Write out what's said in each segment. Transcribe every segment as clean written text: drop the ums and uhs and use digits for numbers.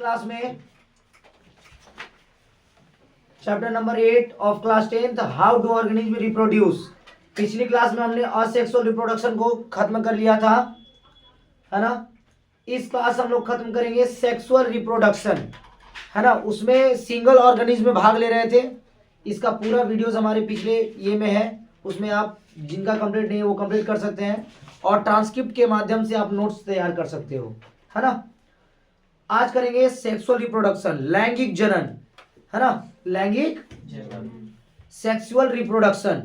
Class में chapter number 8 of class 10th how do organism reproduce. पिछली class में हमने असेक्सुअल रिप्रोडक्शन को खत्म कर लिया था, है ना। इस क्लास हम लोग खत्म करेंगे सेक्सुअल रिप्रोडक्शन, है ना। उसमें सिंगल ऑर्गेनिज्म में भाग ले रहे थे। इसका पूरा वीडियोस हमारे पिछले ये में है, उसमें आप जिनका कंप्लीट नहीं है वो कंप्लीट कर सकते हैं और ट्रांसक्रिप्ट के माध्यम से आप नोट्स तैयार कर सकते हो, है ना। आज करेंगे सेक्सुअल रिप्रोडक्शन, लैंगिक जनन, है ना, लैंगिक सेक्सुअल रिप्रोडक्शन।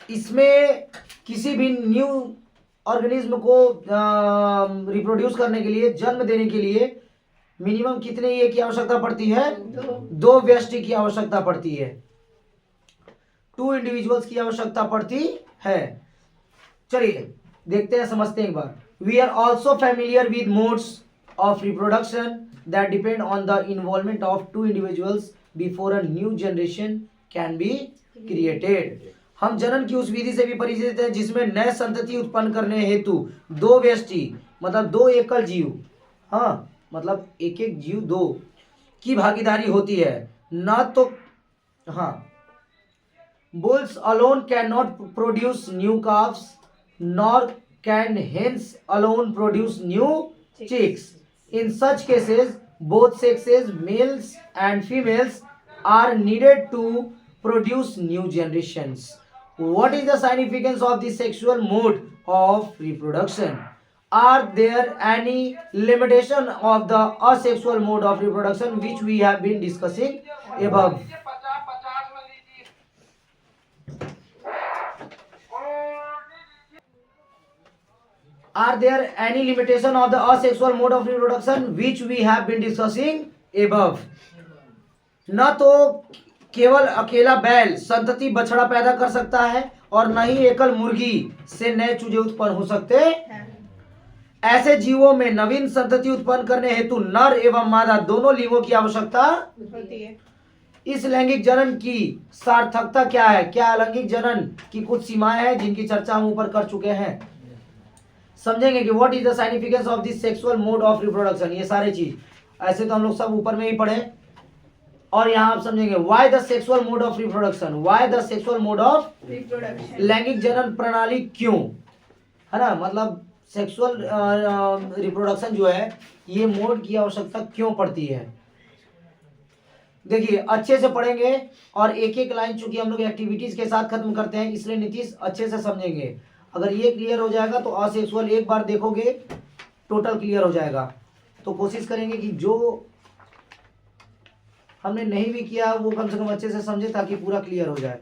इसमें किसी भी न्यू ऑर्गेनिज्म को रिप्रोड्यूस करने के लिए, जन्म देने के लिए मिनिमम कितने ये की आवश्यकता पड़ती है? दो व्यष्टि की आवश्यकता पड़ती है, 2 इंडिविजुअल्स की आवश्यकता पड़ती है। चलिए देखते हैं, समझते हैं एक बार। We are also familiar with modes of reproduction that depend on the involvement of 2 individuals before a new generation can be created. हम जनन की उस विधि से भी परिचित हैं जिसमें नए संतति उत्पन्न करने हेतु 2 व्यष्टि मतलब 2 एकल जीव, हाँ मतलब एक एक जीव 2 की भागीदारी होती है। न तो हाँ, bulls alone cannot produce new calves nor can hens alone produce new chicks. In such cases both sexes, males and females, are needed to produce new generations. What is the significance of the sexual mode of reproduction? Are there any limitation of the asexual mode of reproduction which we have been discussing above? Are there any limitation of the asexual mode of reproduction which we have been discussing above? न तो केवल अकेला बैल संतति बछड़ा पैदा कर सकता है और न ही एकल मुर्गी से नए चूजे उत्पन्न हो सकते। ऐसे जीवों में नवीन संतति उत्पन्न करने हेतु नर एवं मादा दोनों लिंगों की आवश्यकता होती है। इस लैंगिक जनन की सार्थकता क्या है? क्या लैंगिक जनन की कुछ सीमाएं हैं जिनकी चर्चा हम ऊपर कर चुके हैं। समझेंगे कि what is the significance of this sexual mode of reproduction, ये सारे चीज ऐसे तो हम लोग सब ऊपर में ही पढ़े और यहाँ आप समझेंगे why the sexual mode of reproduction, why the sexual mode of reproduction, लैंगिक जनन प्रणाली क्यों, है ना। मतलब सेक्सुअल रिप्रोडक्शन जो है ये मोड की आवश्यकता क्यों पड़ती है। देखिए अच्छे से पढ़ेंगे और एक एक लाइन चूंकि हम लोग एक्टिविटीज के साथ खत्म करते हैं इसलिए नीतीश अच्छे से समझेंगे। अगर ये क्लियर हो जाएगा तो असेक्सुअल एक बार देखोगे टोटल क्लियर हो जाएगा। तो कोशिश करेंगे कि जो हमने नहीं भी किया वो कम से कम अच्छे से समझे ताकि पूरा क्लियर हो जाए।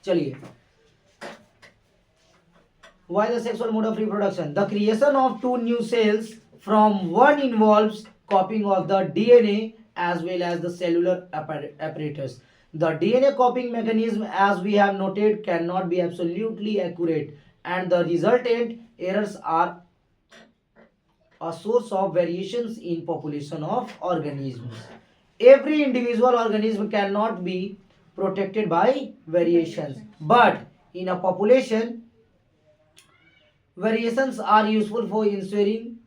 चलिए, why the sexual mode of reproduction? The creation of 2 new cells from one involves copying of the DNA as well as the cellular apparatus. The DNA copying mechanism, as we have noted, cannot be absolutely accurate and the resultant errors are a source of variations in population of organisms. Every individual organism cannot be protected by variations, but in a population, variations are useful for ensuring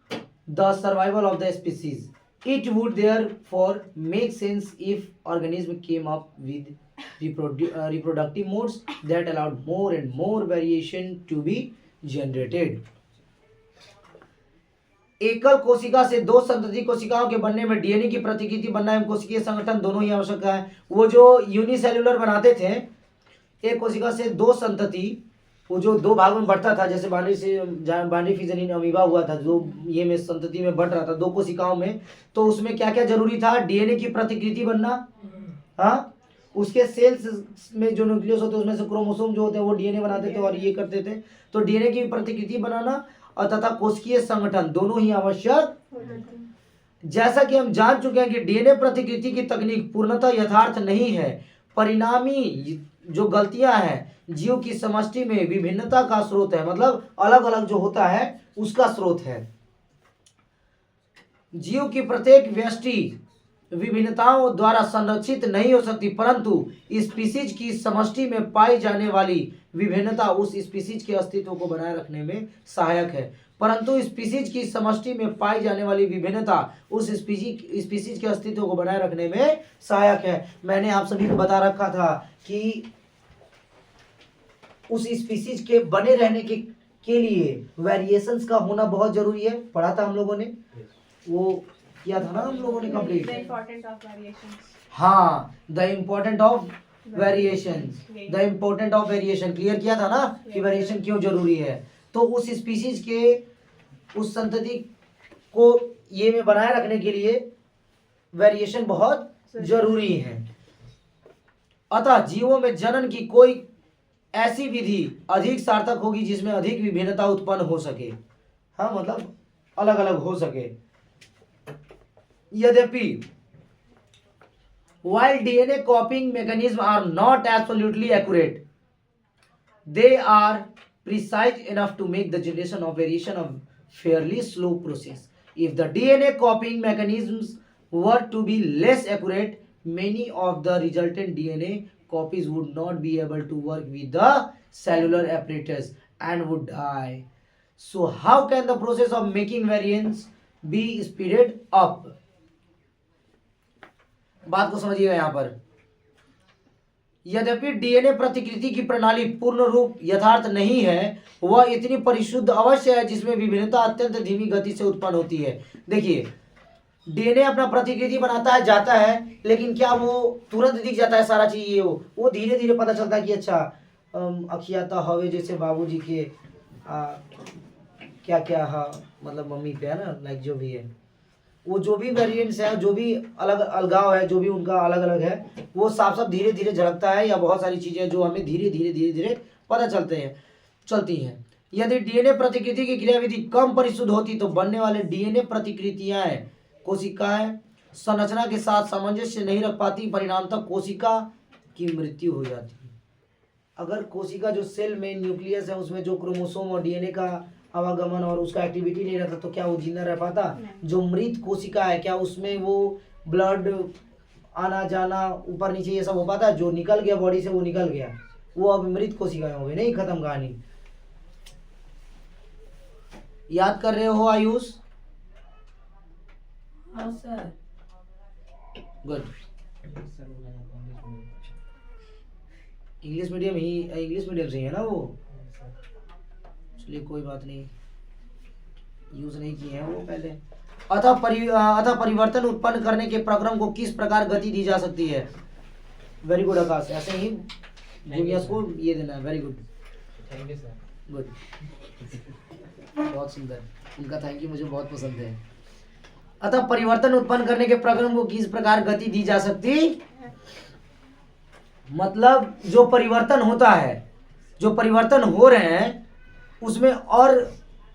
the survival of the species. It would therefore make sense if organism came up with reproductive modes that allowed more and more variation to be generated. एकल कोशिका से 2 संतति कोशिकाओं के बनने में DNA की प्रतिकृति बनना एवं कोशिकीय संगठन दोनों ही आवश्यक है। वो जो यूनिसेल्युलर बनाते थे, एक कोशिका से 2 संतति, वो जो 2 भागों में बढ़ता था, जैसे बाइनरी फिजन इन अमीबा हुआ था जो ये में संतति में बढ़ रहा था 2 कोशिकाओं में, तो उसमें क्या क्या जरूरी था? डीएनए की प्रतिकृति बनना, हाँ, उसके सेल्स में जो न्यूक्लियस होते हैं उसमें से क्रोमोसोम जो होते हैं वो डीएनए बनाते थे और ये करते थे। तो डीएनए की प्रतिकृति बनाना और तथा कोशिकीय संगठन दोनों ही आवश्यक। जैसा कि हम जान चुके हैं कि डीएनए प्रतिकृति की तकनीक पूर्णतः यथार्थ नहीं है, परिणामी जो गलतियां हैं जीव की समष्टि में विभिन्नता का स्रोत है, मतलब अलग अलग जो होता है उसका स्रोत है। जीव की प्रत्येक व्यष्टि विभिन्नताओं द्वारा संरक्षित नहीं हो सकती, परंतु स्पीसीज की समष्टि में पाई जाने वाली विभिन्नता उस स्पीसीज के अस्तित्व को बनाए रखने में सहायक है, परंतु स्पीसीज की समष्टि में पाई जाने वाली विभिन्नता उस स्पीसीज के अस्तित्व को बनाए रखने में सहायक है। मैंने आप सभी को बता रखा था कि उस स्पीसीज के बने रहने के लिए वेरिएशंस का होना बहुत जरूरी है। पढ़ा था हम लोगों ने, वो किया था ना हम लोगों ने कंप्लीट। हाँ, the important of variations, the important of variation clear किया था ना कि वेरिएशन क्यों जरूरी है। तो उस स्पीसीज के उस संतति को ये में बनाए रखने के लिए वेरिएशन बहुत जरूरी है। अतः जीवों में जनन की कोई ऐसी विधि अधिक सार्थक होगी जिसमें अधिक विभिन्नता उत्पन्न हो सके। हाँ, मतलब अलग अलग हो सके। यद्यपि while DNA copying mechanisms are not absolutely accurate, they are precise enough to make the generation of variation a fairly slow process. If the DNA copying mechanisms were to be less accurate, many of the resultant DNA copies would not be able to work with the cellular apparatus and would die. So how can the process of making variants be speeded up? बात को समझिएगा यहाँ पर। यद्यपि DNA प्रतिकृति की प्रणाली पूर्ण रूप यथार्थ नहीं है, वह इतनी परिशुद्ध अवश्य है जिसमें विभिन्नता अत्यंत धीमी गति से उत्पन्न होती है। देखिए, डीएनए अपना प्रतिकृति बनाता है, जाता है, लेकिन क्या वो तुरंत दिख जाता है सारा चीज? ये वो धीरे धीरे पता चलता है कि अच्छा अखियाता हवे जैसे बाबूजी के क्या क्या मतलब मम्मी पे है ना, लाइक जो भी है, वो जो भी वेरिएंट्स है, जो भी अलग अलगाव है, जो भी उनका अलग अलग है, वो साफ साफ धीरे धीरे झलकता है, या बहुत सारी चीजें जो हमें धीरे धीरे पता चलती हैं। यदि डीएनए प्रतिकृति की क्रियाविधि कम परिशुद्ध होती तो बनने वाले डीएनए प्रतिकृतियां कोशिकाएं संरचना के साथ सामंजस्य नहीं रख पाती, परिणामतः कोशिका की मृत्यु हो जाती है। अगर कोशिका जो सेल में न्यूक्लियस है उसमें जो क्रोमोसोम और डीएनए का आवागमन और उसका एक्टिविटी नहीं रहता तो क्या वो जिंदा रह पाता? जो मृत कोशिका है क्या उसमें वो ब्लड आना जाना ऊपर नीचे ये सब हो पाता? जो निकल गया बॉडी से वो निकल गया, वो अब मृत कोशिकाएं हो गई, नहीं, खत्म कहानी। याद कर रहे हो आयुष? हाँ सर। गुड। इंग्लिश मीडियम से ही है ना वो? चलिए कोई बात नहीं, यूज नहीं किए हैं वो पहले। अतः परिवर्तन उत्पन्न करने के प्रक्रम को किस प्रकार गति दी जा सकती है? वेरी गुड आकाश, ऐसे ही जूनियर्स को ये देना है। Very good, thank you sir. Good, बहुत सुंदर, उनका थैंक यू मुझे बहुत पसंद है। अतः परिवर्तन उत्पन्न करने के प्रक्रम को किस प्रकार गति दी जा सकती? मतलब जो परिवर्तन होता है, जो परिवर्तन हो रहे हैं उसमें और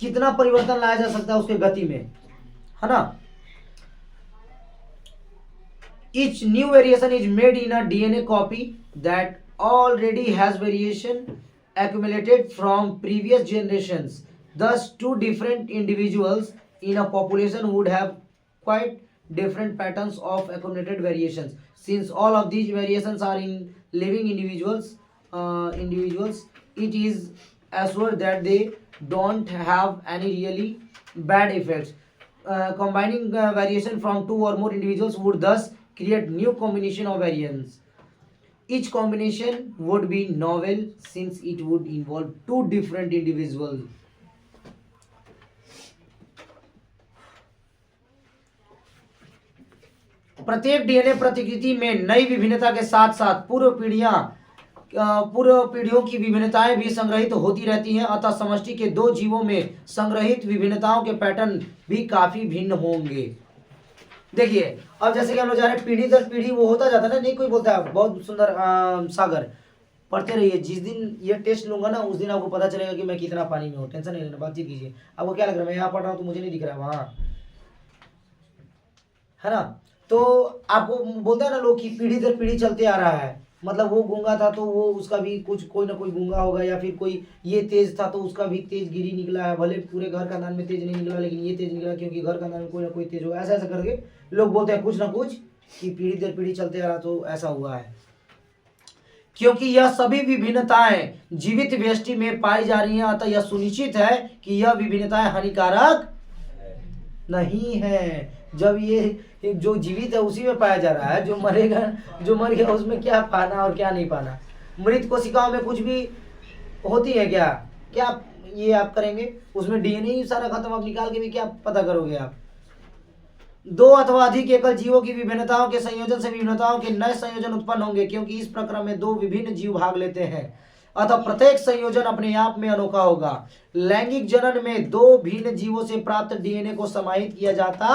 कितना परिवर्तन लाया जा सकता है उसके गति में, है ना? Each new variation is made in a DNA copy that already has variation accumulated from previous generations. Thus, two different individuals in a population would have quite different patterns of accumulated variations. Since all of these variations are in living individuals, it is assured that they don't have any really bad effects. Combining variation from two or more individuals would thus create new combination of variants. Each combination would be novel since it would involve two different individuals. प्रत्येक DNA प्रतिकृति में नई विभिन्नता के साथ साथ पूर्व पीढ़ियों की विभिन्नताएं भी संग्रहित होती रहती हैं। अतः समष्टि के दो जीवों में संग्रहित विभिन्नताओं के पैटर्न भी काफी भिन्न होंगे। देखिए, अब जैसे कि हम लोग जा रहे हैं पीढ़ी दर पीढ़ी वो होता जाता है ना, नहीं कोई बोलता है, बहुत सुंदर सागर पढ़ते रहिए। जिस दिन ये टेस्ट लूंगा ना उस दिन आपको पता चलेगा कि मैं कितना पानी में हूँ। टेंशन नहीं लेना, बातचीत कीजिए। आपको क्या लग रहा है मैं यहाँ पढ़ रहा हूँ तो मुझे नहीं दिख रहा है वहाँ, है ना? तो आपको बोलते हैं ना लोग कि पीढ़ी दर पीढ़ी चलते आ रहा है, मतलब वो गूंगा था तो वो उसका भी कुछ कोई ना कोई गूंगा होगा, या फिर कोई ये तेज था तो उसका भी तेज गिरी निकला है। भले पूरे घर का नाम में तेज नहीं निकला लेकिन ये तेज निकला क्योंकि घर का नाम में कोई ना कोई तेज होगा। ऐसा ऐसा करके लोग बोलते हैं कुछ ना कुछ कि पीढ़ी दर पीढ़ी चलते आ रहा तो ऐसा हुआ है। क्योंकि यह सभी विभिन्नताएं जीवित व्यष्टि में पाई जा रही हैं, अतः यह सुनिश्चित है कि यह विभिन्नताएं हानिकारक नहीं है। जब ये जो जीवित है उसी में पाया जा रहा है, जो मरेगा, जो मर गया उसमें क्या पाना और क्या नहीं पाना। मृत कोशिकाओं में कुछ भी होती है क्या? क्या ये आप करेंगे? उसमें डीएनए ही सारा खत्म, आप निकाल के भी क्या पता करोगे आप? दो अथवा अधिक एकल जीवों की विभिन्नताओं के संयोजन से विभिन्नताओं के नए संयोजन उत्पन्न होंगे, क्योंकि इस प्रक्रिया में दो विभिन्न जीव भाग लेते हैं, अतः प्रत्येक संयोजन अपने आप में अनोखा होगा। लैंगिक जनन में दो भिन्न जीवों से प्राप्त डीएनए को समाहित किया जाता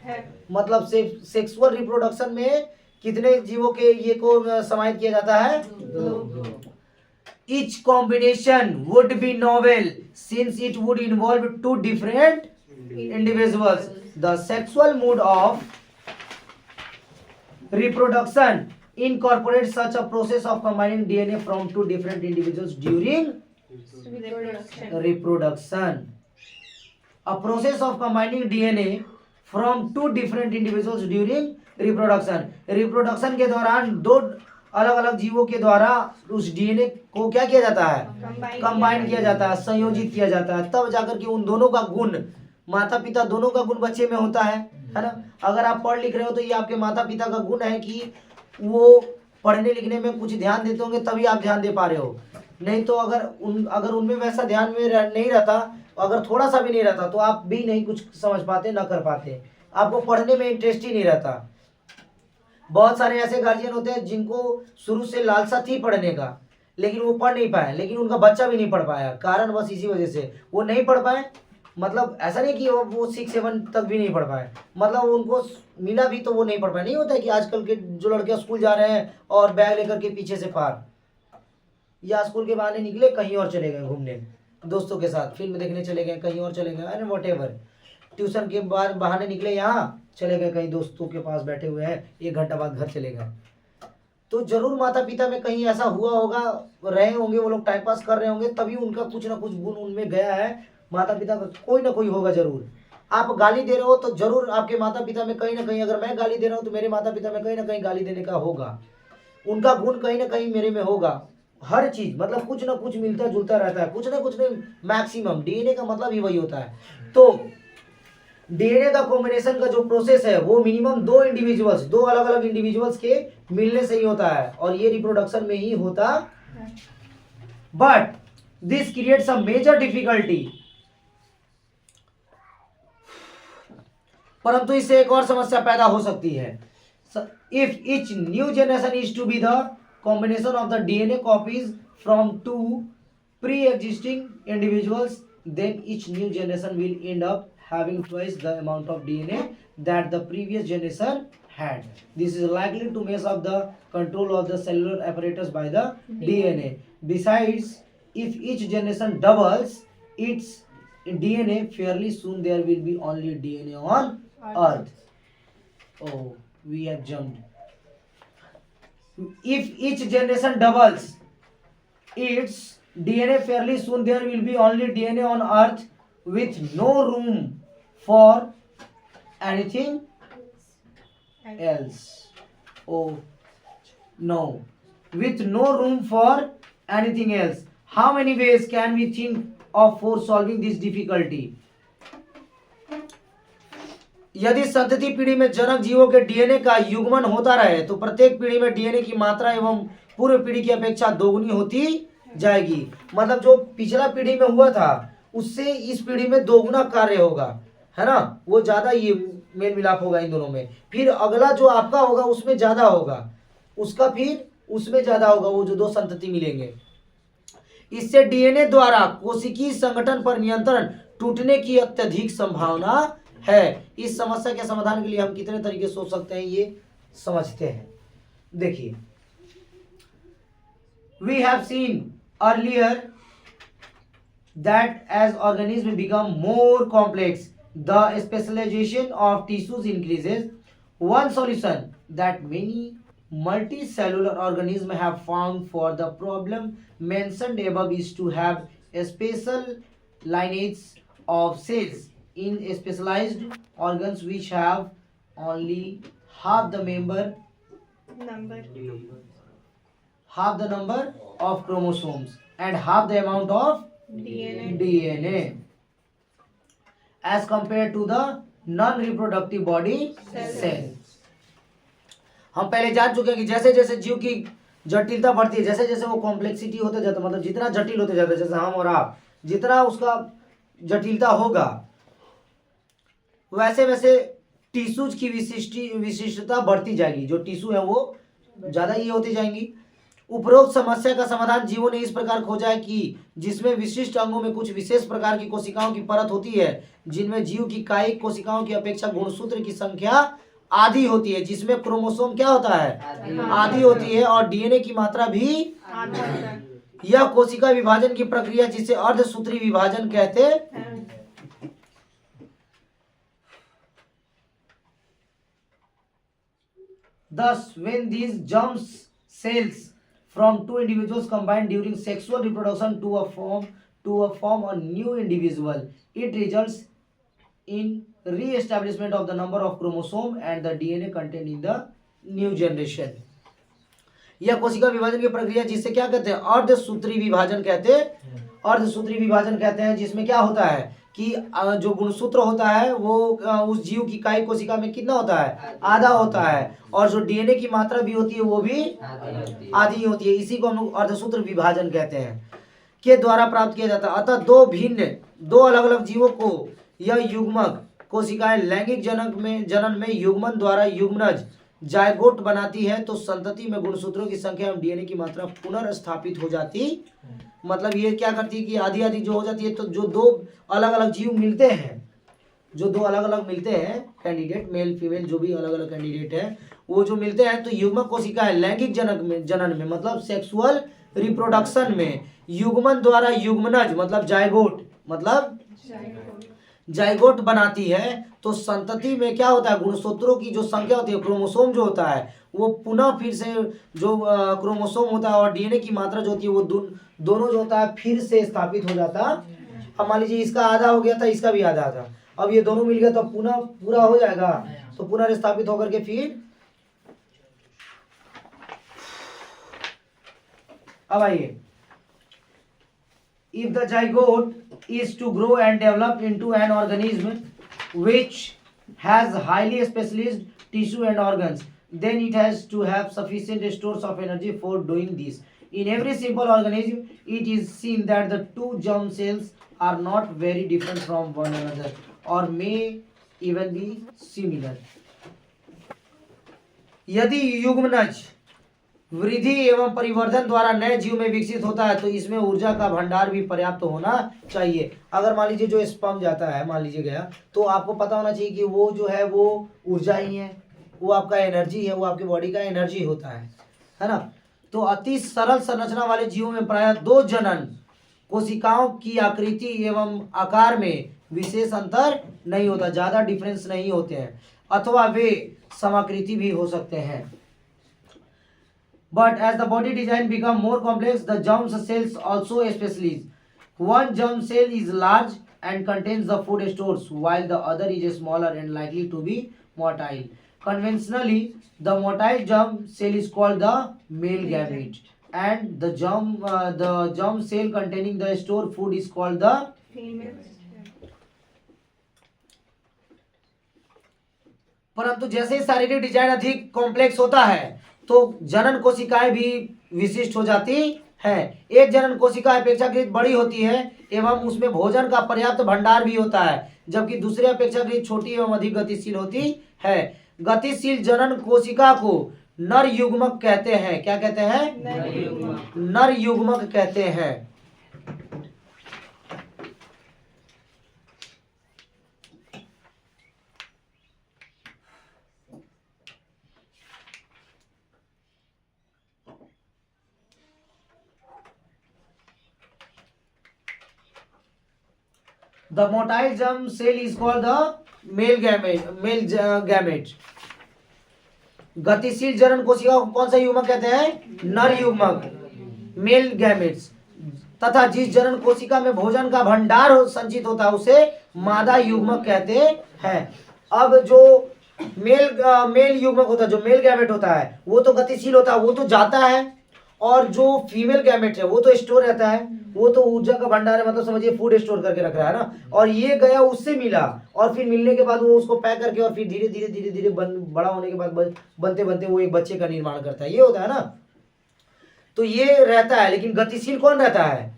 है। मतलब सेक्सुअल रिप्रोडक्शन में कितने जीवों के ये को समाहित किया जाता है? दो। Each combination would be novel since it would involve two different individuals. The sexual mode of reproduction incorporates such a process of combining DNA from two different individuals during reproduction. A process of combining DNA from two different individuals during reproduction. Reproduction के दौरान दो अलग अलग जीवों के द्वारा उस DNA को क्या किया जाता है? कंबाइन किया जाता है, संयोजित किया जाता है, तब जाकर के उन दोनों का गुण, माता पिता दोनों का गुण बच्चे में होता है ना। अगर आप पढ़ लिख रहे हो तो ये आपके माता पिता का गुण है कि वो पढ़ने लिखने में कुछ ध्यान देते होंगे तभी आप ध्यान दे पा रहे हो। नहीं तो अगर उनमें वैसा ध्यान में नहीं रहता, अगर थोड़ा सा भी नहीं रहता तो आप भी नहीं कुछ समझ पाते, ना कर पाते, आपको पढ़ने में इंटरेस्ट ही नहीं रहता। बहुत सारे ऐसे गार्जियन होते हैं जिनको शुरू से लालसा थी पढ़ने का, लेकिन वो पढ़ नहीं पाए, लेकिन उनका बच्चा भी नहीं पढ़ पाया। कारण बस इसी वजह से वो नहीं पढ़ पाए। मतलब ऐसा नहीं कि वो 6-7 तक भी नहीं पढ़ पाए, मतलब उनको मिला भी तो वो नहीं पढ़ पाए। नहीं होता है कि आजकल के जो लड़के स्कूल जा रहे हैं और बैग लेकर के पीछे से पार, या स्कूल के बहाने निकले कहीं और चले गए घूमने, दोस्तों के साथ फिल्म देखने चले गए, कहीं और चले गए, अरे व्हाटएवर, ट्यूशन के बाद बहाने निकले, यहाँ चले गए, कहीं दोस्तों के पास बैठे हुए हैं, 1 घंटा बाद घर चले गए। तो जरूर माता पिता में कहीं ऐसा हुआ होगा, रहे होंगे, वो लोग टाइम पास कर रहे होंगे, तभी उनका कुछ ना कुछ गुण उनमें गया है। माता पिता का कोई ना कोई होगा जरूर। आप गाली दे रहे हो तो जरूर आपके माता पिता में कहीं ना कहीं, अगर मैं गाली दे रहा हूँ तो मेरे माता पिता में कहीं ना कहीं गाली देने का होगा, उनका गुण कहीं ना कहीं मेरे में होगा। हर चीज मतलब कुछ ना कुछ मिलता जुलता रहता है, कुछ ना कुछ नहीं, मैक्सिमम। डीएनए का मतलब ही वही होता है। तो डीएनए का कॉम्बिनेशन का जो प्रोसेस है वो मिनिमम दो अलग अलग इंडिविजुअल्स के मिलने से ही होता है, और ये रिप्रोडक्शन में ही होता। But this creates a major difficulty, परंतु इससे एक और समस्या पैदा हो सकती है। If each new generation is to be the combination of the DNA copies from two pre existing individuals, then each new generation will end up having twice the amount of DNA that the previous generation had. This is likely to mess up the control of the cellular apparatus by the DNA. Besides, if each generation doubles its DNA, fairly soon there will be only DNA on Earth. Oh, we have jumped. If each generation doubles its DNA, fairly soon there will be only DNA on Earth with no room for anything else. Oh no, with no room for anything else. How many ways can we think of for solving this difficulty? यदि संतति पीढ़ी में जनक जीवों के DNA का युग्मन होता रहे तो प्रत्येक पीढ़ी में डीएनए की मात्रा एवं पूर्व पीढ़ी की अपेक्षा दोगुनी होती जाएगी। मतलब जो पिछला पीढ़ी में हुआ था उससे इस पीढ़ी में दोगुना कार्य होगा, है ना, वो ज्यादा ये मेल मिलाप होगा इन दोनों में। फिर अगला जो आपका होगा उसमें ज्यादा होगा, उसका फिर उसमें ज्यादा होगा, वो जो दो संतति मिलेंगे। इससे डीएनए द्वारा कोशिकीय संगठन पर नियंत्रण टूटने की अत्यधिक संभावना है। इस समस्या के समाधान के लिए हम कितने तरीके सोच सकते हैं ये समझते हैं। देखिए, we have seen earlier that as organisms become more complex, the specialization of tissues increases. One solution that many multicellular organisms have found for the problem mentioned above is to have a special lineage of cells in specialized organs which have only half the half the number of chromosomes and half the amount of DNA as compared to the non-reproductive body cell. हम पहले जान चुके हैं कि जैसे जैसे जीव की जटिलता बढ़ती है, जैसे जैसे वो कॉम्प्लेक्सिटी होते जाता है, मतलब जितना जटिल होते जाता है, जैसे हम और आप, जितना उसका जटिलता होगा वैसे वैसे टिश्यूज की विशिष्टता बढ़ती जाएगी। जो टिश्यू है वो ज्यादा ये होती जाएंगी। उपरोक्त समस्या का समाधान जीवों ने इस प्रकार खोजा है कि जिसमें विशिष्ट अंगों में कुछ विशेष प्रकार की कोशिकाओं की परत होती है, जिनमें जीव की कायिक कोशिकाओं की अपेक्षा गुणसूत्र की संख्या आधी होती है, जिसमें क्रोमोसोम क्या होता है, आधी होती है, और डीएनए की मात्रा भी। यह कोशिका विभाजन की प्रक्रिया जिसे अर्धसूत्री विभाजन कहते हैं। Thus, when these germ cells from two individuals combine during sexual reproduction to form a new individual, it results in re-establishment of the number of chromosome and the DNA contained in the new generation. यह कोशिका विभाजन की प्रक्रिया जिसे क्या कहते हैं, अर्धसूत्री विभाजन कहते हैं। अर्धसूत्री विभाजन कहते हैं जिसमें क्या होता है कि जो गुणसूत्र होता है वो उस जीव की कायिक कोशिका में कितना होता है, आधा होता है, और जो डीएनए की मात्रा भी होती है वो भी आधी होती है। इसी को हम लोग अर्धसूत्र विभाजन कहते हैं, के द्वारा प्राप्त किया जाता है। अतः दो अलग अलग जीवों को यह युग्मक कोशिकाएं लैंगिक जनन में युग्मन द्वारा युग्मनज जायगोट बनाती है, तो संतति में गुणसूत्रों की संख्या एवं डीएनए की मात्रा पुनर्स्थापित हो जाती। मतलब ये क्या करती है कि आधी आधी जो हो जाती है, तो जो दो अलग अलग जीव मिलते हैं, जो दो अलग अलग मिलते हैं कैंडिडेट, मेल फीमेल जो भी अलग अलग कैंडिडेट है, वो जो मिलते हैं तो युग्मक कोशिका है लैंगिक जनन में मतलब सेक्सुअल रिप्रोडक्शन में युग्मन द्वारा युग्मनज मतलब जायगोट बनाती है, तो संतति में क्या होता है, गुणसूत्रों की जो संख्या होती है, क्रोमोसोम जो होता है वो पुनः फिर से जो क्रोमोसोम होता है और डीएनए की मात्रा जो होती है वो दोनों जो होता है फिर से स्थापित हो जाता। अब मान लीजिए इसका आधा हो गया था, इसका भी आधा था, अब ये दोनों मिल गया तो पुनः पूरा हो जाएगा, तो पुनर्स्थापित होकर के फिर अब आइए, if the zygote is to grow and develop into an organism which has highly specialized tissue and organs, then it has to have sufficient stores of energy for doing this. In every simple organism, it is seen that the two germ cells are not very different from one another or may even be similar. यदि युग्मनज वृद्धि एवं परिवर्धन द्वारा नए जीव में विकसित होता है तो इसमें ऊर्जा का भंडार भी पर्याप्त होना चाहिए। अगर मान लीजिए जो स्पर्म जाता है, मान लीजिए गया, तो आपको पता होना चाहिए कि वो जो है वो ऊर्जा ही है, वो आपका एनर्जी है, वो आपकी बॉडी का एनर्जी होता है ना। तो अति सरल संरचना वाले जीवों में प्रायः दो जनन कोशिकाओं की आकृति एवं आकार में विशेष अंतर नहीं होता, ज्यादा डिफरेंस नहीं होते हैं, अथवा वे समाकृति भी हो सकते हैं। But as the body design become more complex, the germ cells also specialize. One germ cell is large and contains the food stores, while the other is smaller and likely to be motile. Conventionally, the motile germ cell is called the male gamete, and the germ cell containing the stored food is called the female. परंतु जैसे शारीरिक design अधिक complex होता है तो जनन कोशिकाएं भी विशिष्ट हो जाती है। एक जनन कोशिका अपेक्षाकृत बड़ी होती है एवं उसमें भोजन का पर्याप्त भंडार भी होता है, जबकि दूसरे अपेक्षाकृत छोटी एवं अधिक गतिशील होती है। गतिशील जनन कोशिका को नर युग्मक कहते हैं। क्या कहते हैं? नर युग्मक कहते हैं। The motile germ cell is called the male gamete. गतिशील जनन कोशिका को कौन सा युग्मक कहते हैं? नर युग्मक, मेल गैमेट्स। तथा जिस जनन कोशिका में भोजन का भंडार संचित होता है उसे मादा युग्मक कहते हैं। अब जो मेल युग्मक होता है, जो मेल गैमेट होता है, वो तो गतिशील होता है, वो तो जाता है और जो फीमेल गैमेट है वो तो स्टोर रहता है, वो तो ऊर्जा का भंडार है, मतलब समझिए फूड स्टोर करके रख रहा है ना, और ये गया उससे मिला, और फिर मिलने के बाद वो उसको पैक करके और फिर धीरे धीरे धीरे धीरे बड़ा होने के बाद बनते बनते वो एक बच्चे का निर्माण करता है, ये होता है ना। तो ये रहता है, लेकिन गतिशील कौन रहता है?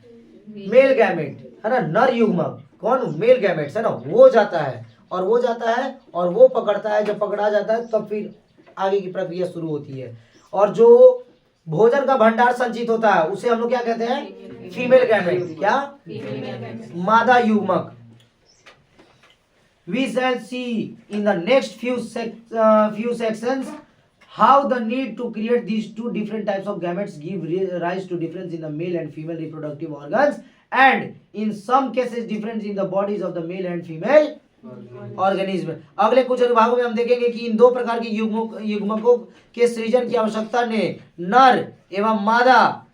मेल गैमेट है ना, नर युग्मक। कौन? मेल गैमेट्स है ना, वो जाता है और वो जाता है और वो पकड़ता है, जब पकड़ा जाता है तब फिर आगे की प्रक्रिया शुरू होती है। और जो भोजन का भंडार संचित होता है उसे हम लोग क्या कहते हैं? Female gamete. क्या? मादा युग्मक। We shall see in the next few sections how the need to create these two different types of gametes give rise to difference in the male and female reproductive organs, and in some cases difference in the bodies of the male and female organism. अगले कुछ अनुभागों में हम देखेंगे कि इन दो प्रकार के युग्मकों के सृजन की आवश्यकता ने नर एवं मादा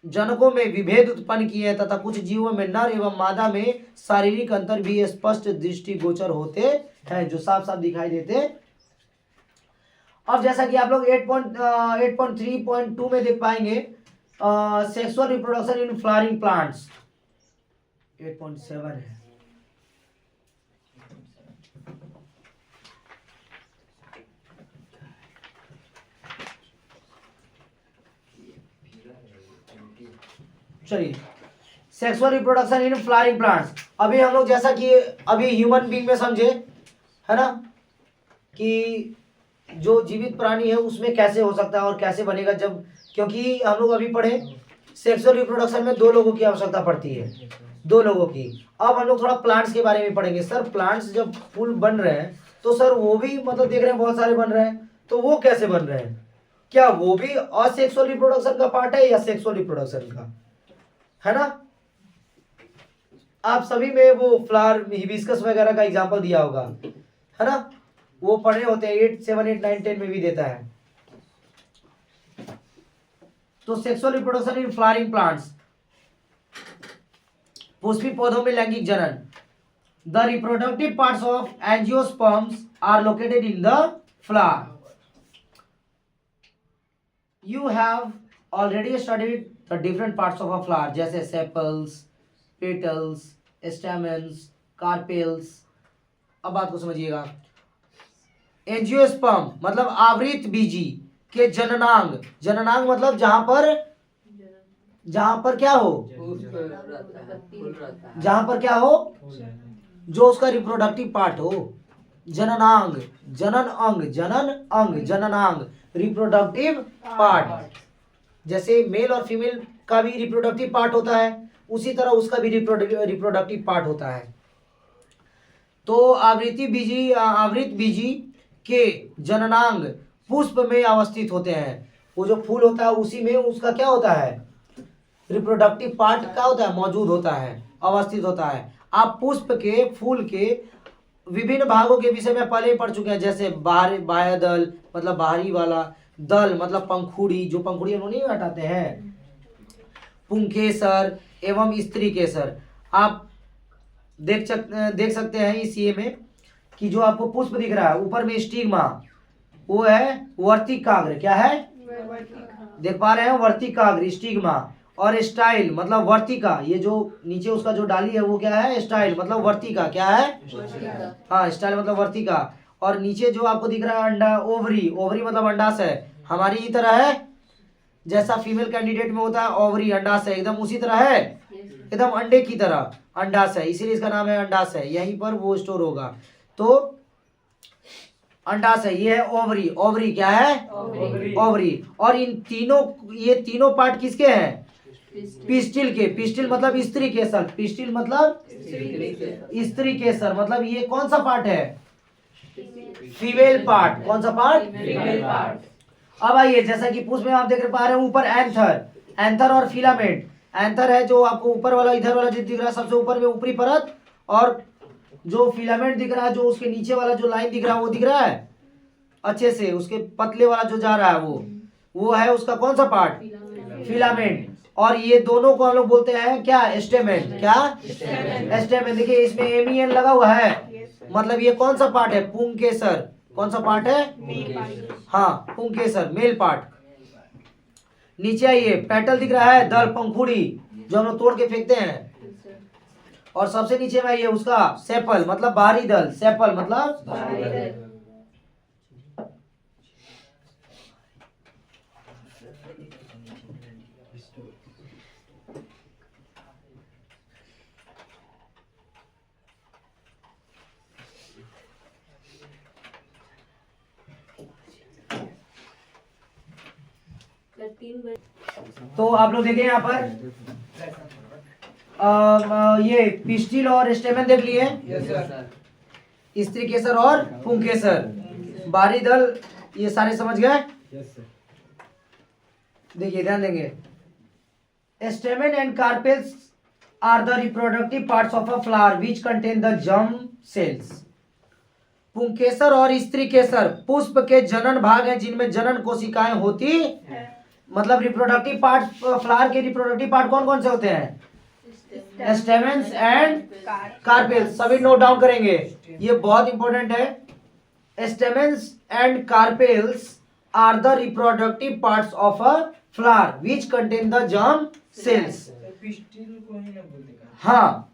जनकों में विभेद उत्पन्न किए हैं, तथा कुछ जीवों में नर एवं मादा में शारीरिक अंतर भी स्पष्ट दृष्टिगोचर होते हैं, जो साफ साफ दिखाई देते। अब जैसा कि आप लोग 8.3.2 में देख पाएंगे, sexual reproduction in flowering plants 8.7 है। चलिए, sexual reproduction in flowering plants. अभी हम लोग जैसा कि अभी ह्यूमन बीइंग में समझे है ना कि जो जीवित प्राणी है उसमें कैसे हो सकता है और कैसे बनेगा, जब क्योंकि हम लोग अभी पढ़े सेक्सुअल रिप्रोडक्शन में 2 लोगों की आवश्यकता पड़ती है, 2 लोगों की। अब हम लोग थोड़ा प्लांट्स के बारे में पढ़ेंगे। सर प्लांट्स जब फूल बन रहे हैं तो सर वो भी मतलब देख रहे हैं बहुत सारे बन रहे हैं, तो वो कैसे बन रहे हैं? क्या वो भी असेक्सुअल रिप्रोडक्शन का पार्ट है या सेक्सुअल रिप्रोडक्शन का है ना? आप सभी में वो फ्लावर हिबिस्कस वगैरह का एग्जांपल दिया होगा है ना, वो पढ़े होते हैं 8, 7, 8, 9, 10 में भी देता है। तो sexual reproduction in flowering plants, पुष्पी पौधों में लैंगिक जनन। The reproductive parts of angiosperms are located in the flower. You have already studied the different parts of a flower, जैसे sepals, petals, stamens, carpels। अब बात को समझिएगा। एंजियोस्पर्म मतलब आवृत बीजी के जननांग, जननांग मतलब जहां पर क्या हो, जहां पर क्या हो, जो उसका रिप्रोडक्टिव पार्ट हो। जननांग, जनन अंग, जनन अंग, जननांग रिप्रोडक्टिव पार्ट। जैसे मेल और फीमेल का भी रिप्रोडक्टिव पार्ट होता है, उसी तरह उसका भी रिप्रोडक्टिव पार्ट होता है। तो आवृत बीजी के जननांग पुष्प में अवस्थित होते हैं। वो जो फूल होता है उसी में उसका क्या होता है, रिप्रोडक्टिव पार्ट क्या होता है, मौजूद होता है, अवस्थित होता है। आप पुष्प के, फूल के विभिन्न भागों के विषय में पहले ही पढ़ चुके हैं, जैसे बाह्य दल मतलब बाहरी वाला, दल मतलब पंखुड़ी, जो पंखुड़ी हम लोग नहीं हटाते हैं, पुंकेसर एवं स्त्री केसर। आप देख सकते हैं इस ये में कि जो आपको पुष्प दिख रहा है ऊपर में स्टिग्मा, वो है वर्तिकाग्र। क्या है? देख पा रहे हैं, वर्तिकाग्र, स्टिग्मा। और स्टाइल मतलब वर्तिका, ये जो नीचे उसका जो डाली है वो क्या है, स्टाइल मतलब वर्तिका। क्या है? हाँ, स्टाइल मतलब वर्तिका। और नीचे जो आपको दिख रहा है अंडा, ओवरी, ओवरी मतलब अंडाशय, हमारी ही तरह है, जैसा फीमेल कैंडिडेट में होता है ओवरी अंडाशय, एकदम उसी तरह है, एकदम अंडे की तरह अंडाशय, इसीलिए इसका नाम है अंडाशय, यहीं पर वो स्टोर होगा। तो अंडाशय ये है ओवरी, ओवरी क्या है, ओवरी। और इन तीनों, ये तीनों पार्ट किसके हैं, पिस्टिल के। पिस्टिल मतलब स्त्री केसर, पिस्टिल मतलब स्त्री केसर, मतलब ये कौन सा पार्ट है, फीमेल पार्ट। कौन सा पार्ट, फीमेल पार्ट। अब आइए, जैसा कि पुष्प में आप देख पा रहे हैं ऊपर एंथर, एंथर और फिलामेंट। एंथर है जो आपको ऊपर वाला, इधर वाला जो दिख रहा है सबसे ऊपर में ऊपरी परत, और जो फिलामेंट दिख रहा है जो उसके नीचे वाला जो लाइन दिख रहा है वो दिख रहा है अच्छे से, उसके पतले वाला जो जा रहा है वो है उसका कौन सा पार्ट, फिलामेंट। और ये दोनों को हम लोग बोलते हैं क्या, स्टेमेन। क्या, स्टेमेन। देखिए इसमें एमीएन लगा हुआ है, मतलब ये कौन सा पार्ट है, पुंकेसर। कौन सा पार्ट है, हाँ पुंकेसर, मेल पार्ट। नीचे आइए, पेटल दिख रहा है, दल, पंखुड़ी, जो हम लोग तोड़ के फेंकते हैं। और सबसे नीचे में आइए उसका सेपल मतलब बाहरी दल, सेपल मतलब तो आप लोग देखें यहाँ पर ये पिस्टिल और स्टेमन देख लिए, स्त्री केसर और पुंकेसर, बाहरी दल, ये सारे समझ गए। देखिए ध्यान देंगे, stamen and carpels are the reproductive parts of a flower which contain the germ cells. पुंकेसर और स्त्री केसर पुष्प के जनन भाग हैं जिनमें जनन कोशिकाएं होती मतलब रिप्रोडक्टिव पार्ट, फ्लावर के रिप्रोडक्टिव पार्ट कौन कौन से होते हैं? Stamens and carpels. सभी नोट डाउन करेंगे, ये बहुत इंपॉर्टेंट है। Stamens and carpels are the reproductive parts of a flower which contain the germ cells. हाँ,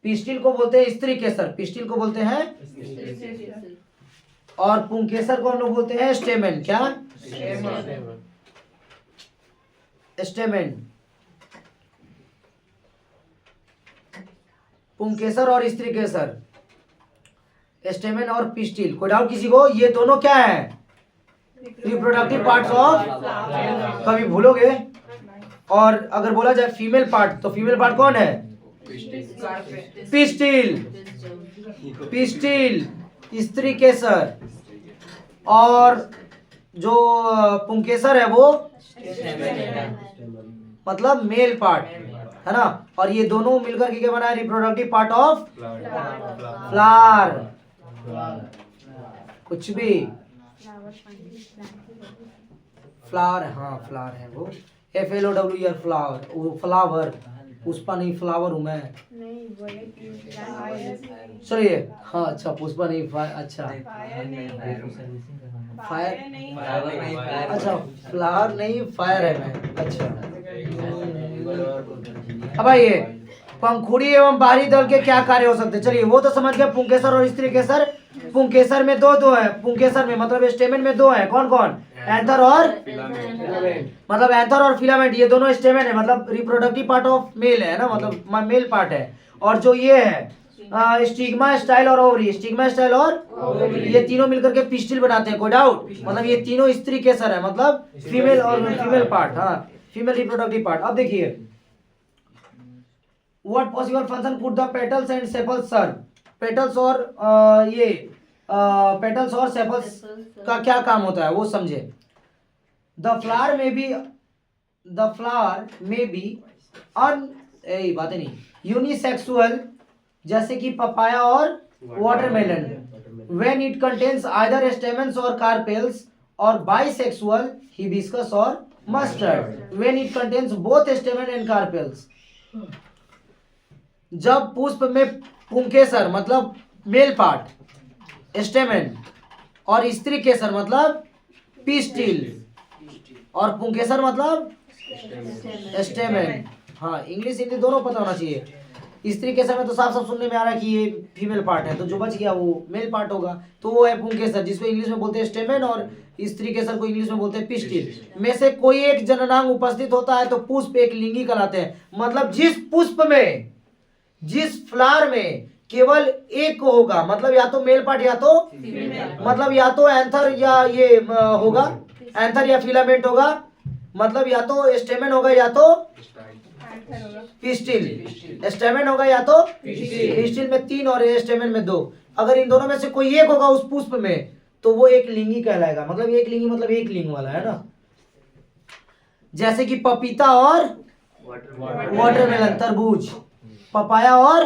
पिस्टिल को बोलते हैं स्त्री केसर, पिस्टिल को बोलते हैं, और पुंकेसर को हम लोग बोलते हैं स्टेमेन। क्या? स्टेमेन। पुंकेसर और स्त्री केसर, स्टेमेन और पिस्टिल। कोई डाउट किसी को? ये दोनों क्या है? रिप्रोडक्टिव पार्ट्स ऑफ, कभी भूलोगे। और अगर बोला जाए फीमेल पार्ट, तो फीमेल पार्ट कौन है? पिस्टिल, पिस्टिल, स्त्री केसर, और जो पुंकेसर है वो मतलब मेल पार्ट है ना। और ये दोनों मिलकर के क्या बना है? Reproductive part of flower. कुछ भी फ्लावर, हाँ फ्लावर है वो, FLOWER फ्लावर, वो फ्लावर, पुष्पा नहीं फ्लावर हूँ मैं। चलिए हाँ, अच्छा पुष्पा नहीं अच्छा फायर, अच्छा फ्लावर नहीं फायर है मैं। अच्छा अब आइए, पंखुड़ी एवं बाहरी दल के क्या कार्य हो सकते हैं? चलिए वो तो समझ गए, पुंकेसर और स्त्री केसर। पुंकेसर में दो है, पुंकेसर में मतलब स्टेमेन में दो है, कौन कौन? एंथर और मतलब एंथर और फिलामेंट, ये दोनों स्टेमेन है, मतलब रिप्रोडक्टिव पार्ट ऑफ मेल है ना, मतलब मेल पार्ट है। और जो ये है स्टिग्मा, स्टाइल और ओवरी, स्टिग्मा, स्टाइल और ये तीनों मिलकर के पिस्टिल बनाते हैं। कोई डाउट? मतलब ये तीनों स्त्री केसर है, मतलब फीमेल और फीमेल पार्ट, हाँ फीमेल रिप्रोडक्टिव पार्ट। अब देखिए, what possible function could the petals and sepals serve. Petals और ये पेटल्स और सेपल्स का क्या काम होता है वो समझे। द फ्लावर में बी बातें नहीं, यूनिसेक्सुअल, जैसे कि पपाया और watermelon, when it contains either stamens और कार्पेल्स, और बाइसेक्सुअल, हिबिस्कस और mustard, when it contains both stamen and carpels. जब पुष्प में पुंकेसर मतलब मेल पार्ट, स्टेमेन, और स्त्री केसर मतलब पिस्टिल, और पुंकेसर मतलब स्टेमेन। हाँ, इंग्लिश हिंदी दोनों पता होना चाहिए। स्त्री केसर में तो साफ साफ सुनने में आ रहा है कि ये फीमेल पार्ट है, तो जो बच गया वो मेल पार्ट होगा, तो वो है पुंकेसर, जिसको इंग्लिश में बोलते हैं स्टेमेन, और स्त्री केसर को इंग्लिश में बोलते हैं पिस्टिल। में से कोई एक जननांग उपस्थित होता है तो पुष्प एक लिंगी कहलाते हैं। मतलब जिस पुष्प में, जिस फ्लावर में केवल एक होगा, मतलब या तो मेल पार्ट या तो मतलब या तो एंथर या ये होगा, एंथर या फिलामेंट होगा, मतलब या तो स्टेमेन होगा या तो पिस्टिल। स्टेमेन होगा या तो पिस्टिल में 3 और स्टेमेन में 2। अगर इन दोनों में से कोई एक होगा उस पुष्प में तो वो एक लिंगी कहलाएगा। मतलब एक लिंगी मतलब एक लिंग वाला है ना। जैसे कि पपीता और वाटरमेलन, तरबूज, पपाया और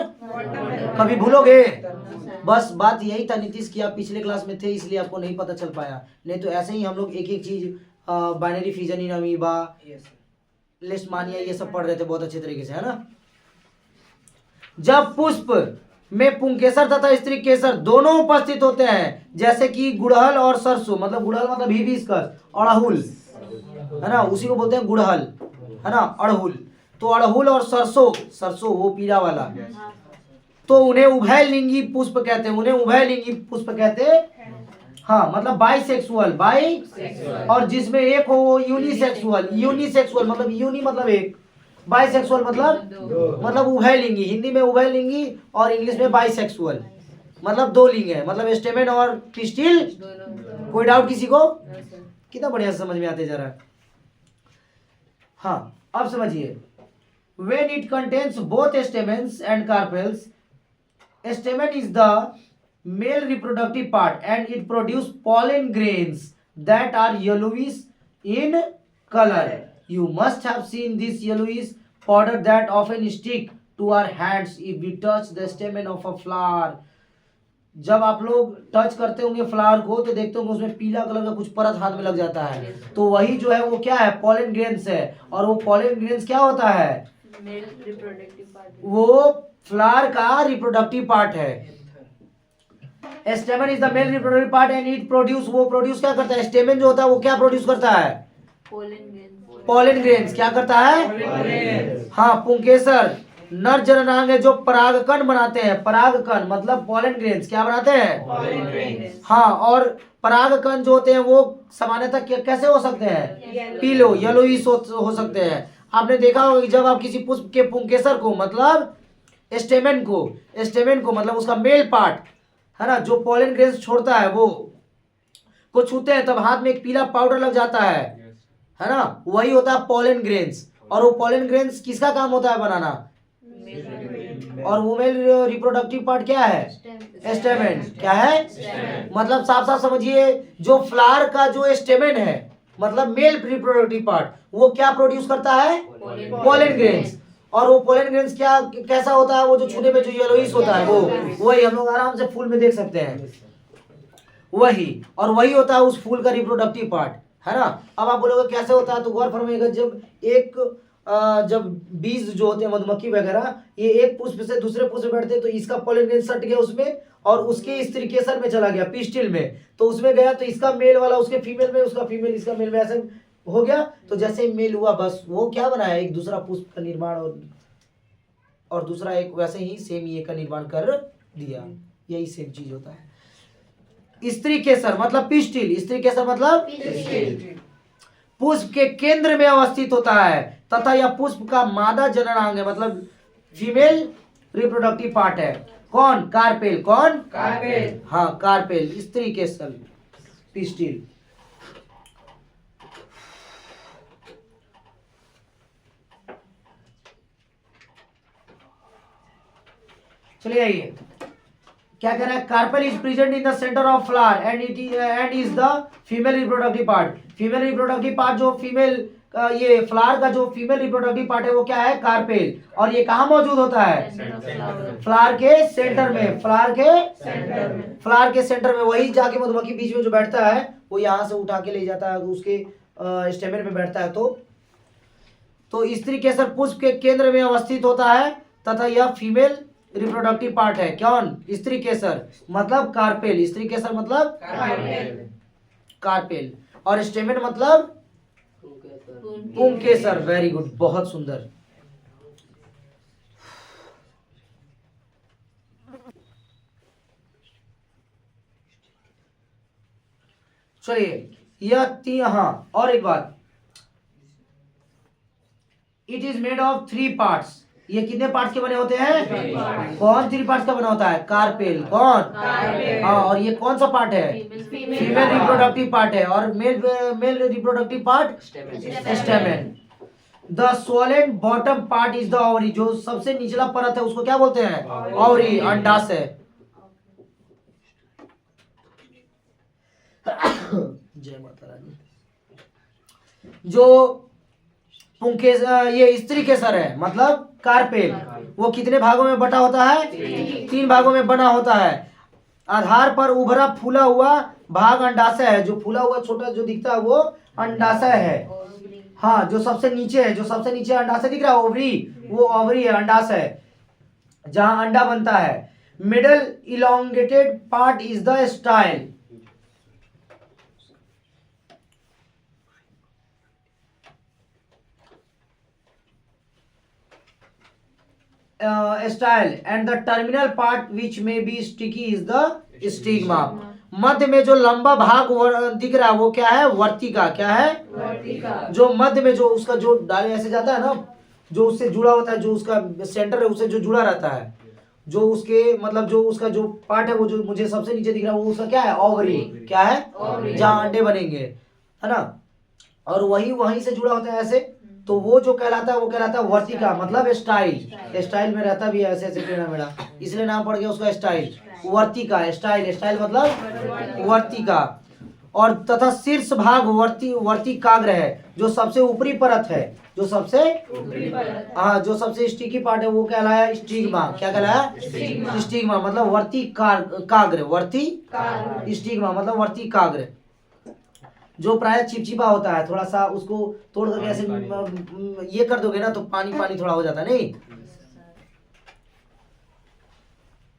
कभी भूलोगे। बस बात यही था नीतीश की, आप पिछले क्लास में थे इसलिए आपको नहीं पता चल पाया, नहीं तो ऐसे ही हम लोग एक एक चीज बाइनरी फिजन इन अमीबा, लिस्टमानिया, ये सब पढ़ रहे थे बहुत अच्छे तरीके से, है ना। जब पुष्प में पुंकेसर तथा स्त्री केसर दोनों उपस्थित होते हैं, जैसे कि गुड़हल और सरसों, मतलब गुड़हल मतलब हिबिस्कस, अड़हुल, है ना, उसी को बोलते हैं गुड़हल, है ना, अड़हुल। तो अड़हुल और सरसों, सरसों वो पीला वाला, तो उन्हें उभयलिंगी पुष्प कहते हैं, उन्हें उभयलिंगी पुष्प कहते हैं। हाँ, मतलब बाइसेक्सुअल, बाई और जिसमें एक हो वो यूनिसेक्सुअल, यूनिसेक्सुअल मतलब यूनि मतलब एक, बाइसेक्सुअल मतलब उभयलिंगी, हिंदी में उभयलिंगी और इंग्लिश में बाइसेक्सुअल, मतलब दो लिंग है, मतलब स्टेमेन और पिस्टिल। कोई डाउट किसी को? कितना बढ़िया से समझ में आते जा रहा है। हाँ, अब समझिए, when it contains both stamens and carpels, stamen is the male reproductive part and it produces pollen grains that are yellowish in color. You must have seen this yellowish powder that often stick to our hands if we touch the stamen of a flower. जब आप लोग touch करते होंगे flower को तो देखते होंगे उसमें पीला कलर का कुछ परत हाथ में लग जाता है, तो वही जो है वो क्या है, पॉलन ग्रेन्स है। और वो पॉलन ग्रेन्स क्या होता है, वो फ्लावर का रिप्रोडक्टिव पार्ट है। स्टेमन is the mail reproductive part and it produce, वो प्रोड्यूस क्या करता है, स्टेमन जो होता है वो क्या प्रोड्यूस करता है, पॉलन ग्रेन्स। क्या करता है, हाँ, पुंकेसर नर जननांग है जो परागकण बनाते हैं, परागकण मतलब पॉलन ग्रेन्स क्या बनाते हैं, हाँ। और परागकण जो होते हैं वो सामान्यतः कैसे हो सकते हैं, पीलो येलोइश हो सकते हैं। आपने देखा होगा कि जब आप किसी पुष्प के पुंकेसर को मतलब स्टेमेन को मतलब उसका मेल पार्ट है ना, जो पॉलन ग्रेन्स छोड़ता है वो को छूते हैं तब हाथ में एक पीला पाउडर लग जाता है ना, वही होता है पॉलन ग्रेन्स। और वो पॉलन ग्रेन्स किसका काम होता है बनाना, और वो मेल रिप्रोडक्टिव पार्ट क्या है, स्टेमेन। क्या है, मतलब साफ साफ समझिए, जो फ्लावर का जो स्टेमेन है मतलब मेल रिप्रोडक्टिव पार्ट, वो क्या प्रोड्यूस करता है, पॉलन ग्रेन्स। और वो पॉलन ग्रेन्स क्या कैसा होता है, वो जो छूने पे जो येलोइश होता है वो वही हम लोग आराम से फूल में देख सकते हैं वही, और वही होता है उस फूल का रिप्रोडक्टिव पार्ट, है ना। अब आप बोलोगे कैसे होता है, तो गौर फरमाइएगा, जब बीज जो होते हैं मधुमक्खी वगैरह, ये एक पुष्प से दूसरे पुष्प में बैठते हैं, तो इसका पॉलन ग्रेन सट गया उसमें और उसके स्त्री केसर में चला गया, पिस्टिल में, तो उसमें गया तो इसका मेल वाला उसके फीमेल में, उसका फीमेल इसका मेल में, ऐसे हो गया। तो जैसे ही मेल हुआ बस वो क्या बनाया, एक दूसरा पुष्प का निर्माण और दूसरा एक वैसे ही सेम ये का निर्माण कर दिया। यही सेम चीज होता है। स्त्री केसर मतलब पिस्टिल, स्त्री केसर मतलब पुष्प के केंद्र में अवस्थित होता है तथा यह पुष्प का मादा जननांग है, मतलब फीमेल रिप्रोडक्टिव पार्ट है। कौन, कार्पेल। कौन, कार्पेल, हाँ कार्पेल, स्त्री केसर पिस्टिल। चलिए आइए, क्या कह रहा है, carpel is present in the centre of flower and is the female reproductive part. Female reproductive part जो फीमेल ये फ्लावर का जो फीमेल रिप्रोडक्टिव पार्ट है वो क्या है, कार्पेल। और ये कहाँ मौजूद होता है, फ्लावर के सेंटर में, फ्लावर के सेंटर में। वही जाके मधुमक्खी बीच में जो बैठता है वो यहाँ से उठा के ले जाता है, उसके स्टेमेन पे बैठता है। तो स्त्री केसर पुष्प के केंद्र में अवस्थित होता है तथा यह फीमेल रिप्रोडक्टिव पार्ट है। कौन, स्त्री केसर मतलब कार्पेल, स्त्री केसर मतलब कार्पेल और स्टेमेन मतलब पुंकेसर। वेरी गुड, बहुत सुंदर। चलिए यह हाँ, और एक बात, it is made of 3 parts. ये कितने पार्ट्स के बने होते हैं, कौन 3 पार्ट्स का बना होता है, कार्पेल। कौन, हाँ, और ये कौन सा पार्ट है, फीमेल रिप्रोडक्टिव पार्ट है, और male reproductive part stamen. The swollen bottom part is the ovary, जो सबसे निचला परत है उसको क्या बोलते हैं, ओवरी, अंडाशय। जय माता रानी। जो पुंकेसर ये स्त्री केसर है मतलब कार्पेल, वो कितने भागों में बटा होता है, 3 भागों में बना होता है। आधार पर उभरा फूला हुआ भाग अंडाशय है, जो फूला हुआ छोटा जो दिखता है वो अंडाशय है। हाँ, जो सबसे नीचे है, जो सबसे नीचे अंडाशय दिख रहा है, ओवरी, वो ओवरी है, अंडाशय जहां अंडा बनता है। Middle elongated part is the style. Style and the terminal part which may be sticky is the stigma. मध्य में जो लंबा भाग दिख रहा है वो क्या है? वर्तिका। क्या है? वर्तिका। जो मध्य में जो उसका जो डाले ऐसे जाता है ना, जो उससे जुड़ा होता है, जो उसका सेंटर है उससे जो जुड़ा रहता है, जो उसके मतलब जो उसका जो पार्ट है वो जो मुझे सबसे नीचे दिख रहा है वो उसका क्या है? ओवरी। क्या है? जहाँ अंडे बनेंगे, है ना, और वही वहीं से जुड़ा होता है ऐसे, तो वो जो कहलाता है वो कहलाता है वर्तिका, मतलब स्टाइल। स्टाइल में रहता भी है ऐसे ऐसे टेढ़ा मेढ़ा, इसलिए नाम पड़ गया उसका स्टाइल। वर्तिका, स्टाइल, स्टाइल मतलब वर्तिका। और तथा शीर्ष भाग वर्तिकाग्र है, जो सबसे ऊपरी परत है, जो सबसे हाँ जो सबसे स्टिकी पार्ट है वो कहलाया स्टिग्मा। क्या कहलाया? स्टिग्मा मतलब वर्तिकाग्र। स्टिग्मा मतलब वर्तिकाग्र, जो प्राय चिपचिपा होता है, थोड़ा सा उसको तोड़ करके ऐसे ये कर दोगे ना तो पानी पानी थोड़ा हो जाता है, नहीं।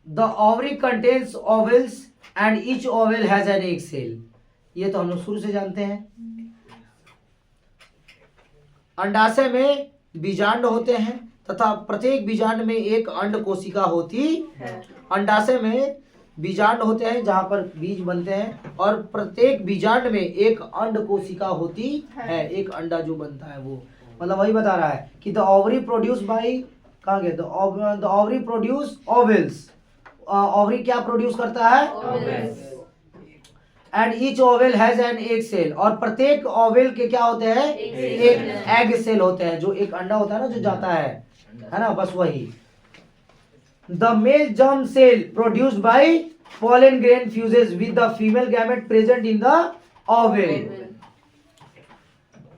The ovary contains ovules and each ovule has an egg cell. ये तो हम लोग शुरू से जानते हैं। अंडाशय में बीजांड होते हैं तथा प्रत्येक बीजांड में एक अंड कोशिका होती है। अंडाशय में बीजांड होते हैं जहां पर बीज बनते हैं, और प्रत्येक बीजांड में एक अंड कोशिका होती है। एक अंडा जो बनता है वो मतलब वही बता रहा है कि द ओवरी प्रोड्यूस बाई, कहाँ गए? The ovary produce ovules. Ovary क्या प्रोड्यूस करता है? And each ovule has an egg cell. और प्रत्येक ओवल के क्या होते हैं? एक एग सेल होते हैं, जो एक अंडा होता है ना जो जाता है ना, बस वही। The male germ cell produced by pollen grain fuses with the female gamete present in the ovule।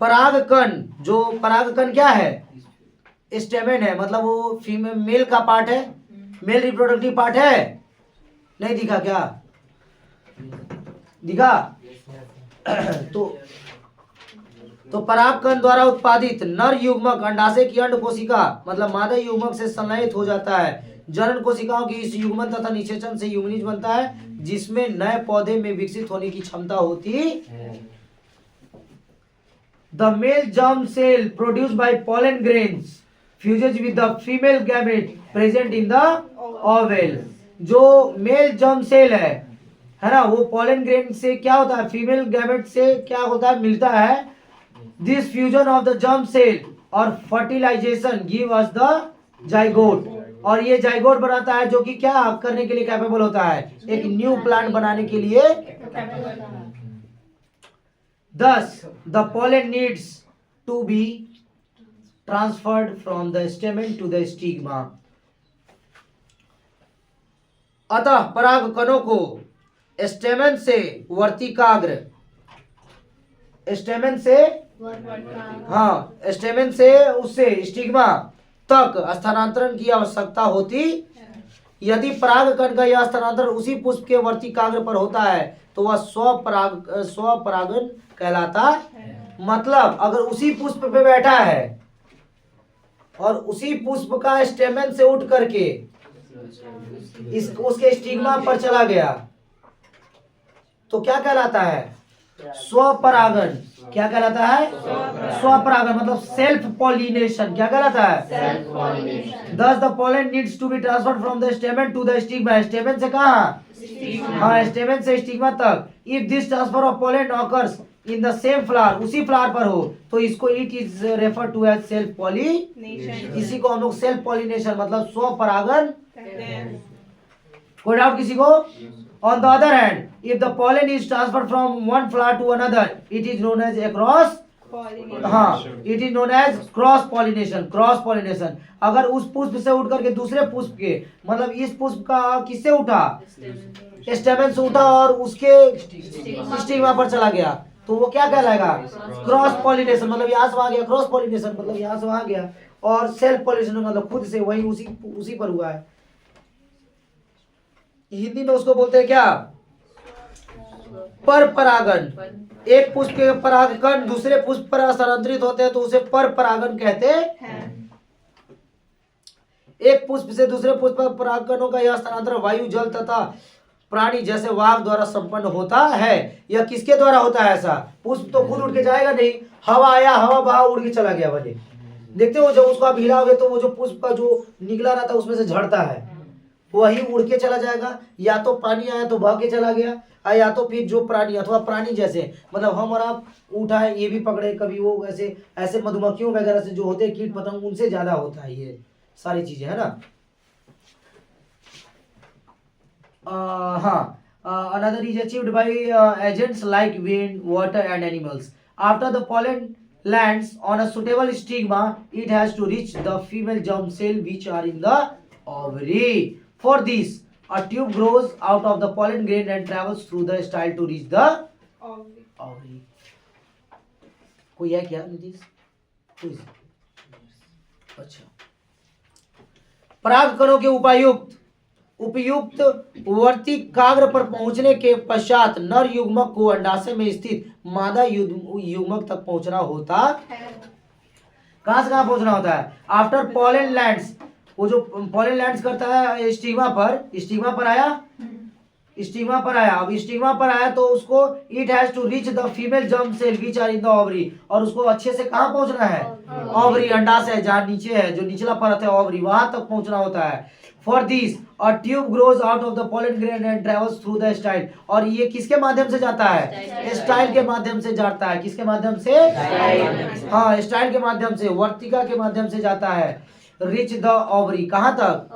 परागकण, जो परागकण क्या है? स्टेमेन है, मतलब वो फीमेल मेल का पार्ट है, मेल रिप्रोडक्टिव पार्ट है। नहीं दिखा क्या? दिखा? तो परागकण द्वारा उत्पादित नर युग्मक अंडाशय की अंड कोशिका मतलब मादा युग्मक से संलयित हो जाता है। जनन कोशिकाओं की इस युग्मन तथा निषेचन से युग्मनिज बनता है, जिसमें नए पौधे में विकसित होने की क्षमता होती है। The male germ cell produced by pollen grains fuses with the female gamete present in the ovule। जो मेल जर्म सेल है ना, वो pollen grain से क्या होता है? फीमेल गैमेट से क्या होता है? मिलता है। This fusion of the germ cell और fertilisation give us the zygote. और ये जाइगोट बनाता है जो कि क्या करने के लिए कैपेबल होता है? एक न्यू प्लांट बनाने के लिए। Thus, the pollen needs to be transferred from the stamen to the stigma। अतः परागकणों को स्टेमेन से वर्तिकाग्र, स्टेमेन से स्टेमेन से उससे स्टिग्मा तक स्थानांतरण की आवश्यकता होती। यदि परागकण का यह स्थानांतरण उसी पुष्प के वर्तिकाग्र पर होता है तो वह स्वपरागन कहलाता है। मतलब अगर उसी पुष्प पे बैठा है और उसी पुष्प का स्टेमेन से उठ करके उसके स्टिग्मा पर चला गया तो क्या कहलाता है? स्वपरागन। क्या कहलाता है? स्वपरागन मतलब सेल्फ पॉलिनेशन। क्या कहलाता है? Thus the pollen needs to be transferred from the stamen to the stigma। Stamen से कहाँ? हाँ, स्टेमेन से स्टिग्मा तक। If this transfer of pollen occurs in the same flower, उसी फ्लावर पर हो तो इसको it is referred to as self pollination। इसी को हम लोग सेल्फ पॉलिनेशन मतलब स्वपरागन। कोई डाउट किसी को? On the other hand, if the pollen is transferred from one flower to another, it is known as a cross pollination। it is known as cross pollination। Cross pollination अगर उस पुष्प से उठ करके दूसरे पुष्प के मतलब इस पुष्प का किससे उठा? स्टेमेन से उठा और उसके स्टिग्मा पर चला गया तो वो क्या कहलाएगा? Cross pollination. मतलब यहाँ से वहां गया, क्रॉस पॉलिनेशन मतलब यहाँ से वहां गया, और सेल्फ पॉलिनेशन मतलब खुद से वही उसी पर हुआ है। हिंदी में उसको बोलते हैं क्या? पर परागन। एक पुष्प के परागकण दूसरे पुष्प पर स्थानांतरित होते हैं तो उसे पर परागन कहते हैं। एक पुष्प से दूसरे पुष्प पर परागकणों का यह स्थानांतरण वायु, जल तथा प्राणी जैसे वाहक द्वारा संपन्न होता है। यह किसके द्वारा होता है? ऐसा पुष्प तो खुद उड़ के जाएगा नहीं, हवा आया, हवा बहा, उड़ के चला गया भले, देखते हो जब उसको आप हिलाओगे तो वो जो पुष्प का जो निकला रहता है उसमें से झड़ता है, वही उड़ के चला जाएगा, या तो पानी आया तो बह के चला गया, या तो फिर जो प्राणी अथवा प्राणी जैसे मतलब हम और आप उठाए ये भी पकड़े कभी, वो वैसे ऐसे मधुमक्खियों वगैरह से जो होते हैं कीट पतंग उनसे ज्यादा होता है ये सारी चीजें, है ना। हाँ, another is achieved by agents like wind, water and animals. After the pollen lands on a suitable stigma, it has to reach the female germ cell which are in the ovary. For this, a tube grows out of the pollen grain and travels through the style to reach the ovary. कोई है क्या नीतीश? कोई? अच्छा, परागकणों के उपयुक्त वर्तिकाग्र पर पहुंचने के पश्चात नर युग्मक को अंडाशय में स्थित मादा युग्मक तक पहुंचना होता है। कहां से कहां पहुंचना होता है? आफ्टर पॉलन लैंड्स, वो जो पॉलन लैंड्स करता है स्टिग्मा पर आया, अब स्टिग्मा पर आया तो उसको it has to reach the female germ cell which are in the ovary, और उसको अच्छे से कहां पहुंचना है? ओवरी, अंडाशय जहां नीचे है, जो निचला परत है ओवरी, वहां तक पहुंचना होता है। For this, a tube grows out of the pollen grain and travels through the style. और ये किसके माध्यम से जाता है? स्टाइल के माध्यम से जाता है। किसके माध्यम से? हाँ, स्टाइल के माध्यम से, वर्तिका के माध्यम से जाता है। रिच द ओवरी, कहाँ तक?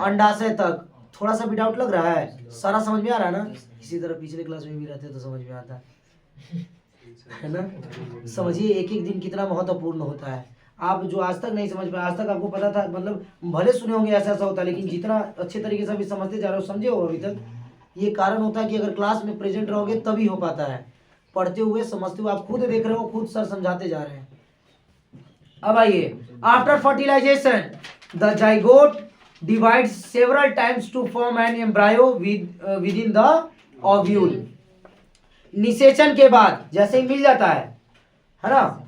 अंडाशय तक। थोड़ा सा भी डाउट लग रहा है? सारा समझ में आ रहा है ना? इसी तरह पिछले क्लास में भी रहते तो समझ में आता है ना। समझिए एक एक दिन कितना महत्वपूर्ण होता है। आप जो आज तक नहीं समझ पाए, आज तक आपको पता था, मतलब भले सुने होंगे ऐसा ऐसा होता है, लेकिन जितना अच्छे तरीके से अभी समझते जा रहे हो, समझे हो अभी तक, ये कारण होता है कि अगर क्लास में प्रेजेंट रहोगे तभी हो पाता है। पढ़ते हुए समझते हुए आप खुद देख रहे हो, खुद सर समझाते जा रहे हैं। अब आइए, after fertilisation the zygote divides several times to form an embryo within the ovule. निषेचन के बाद जैसे ही मिल जाता है ना,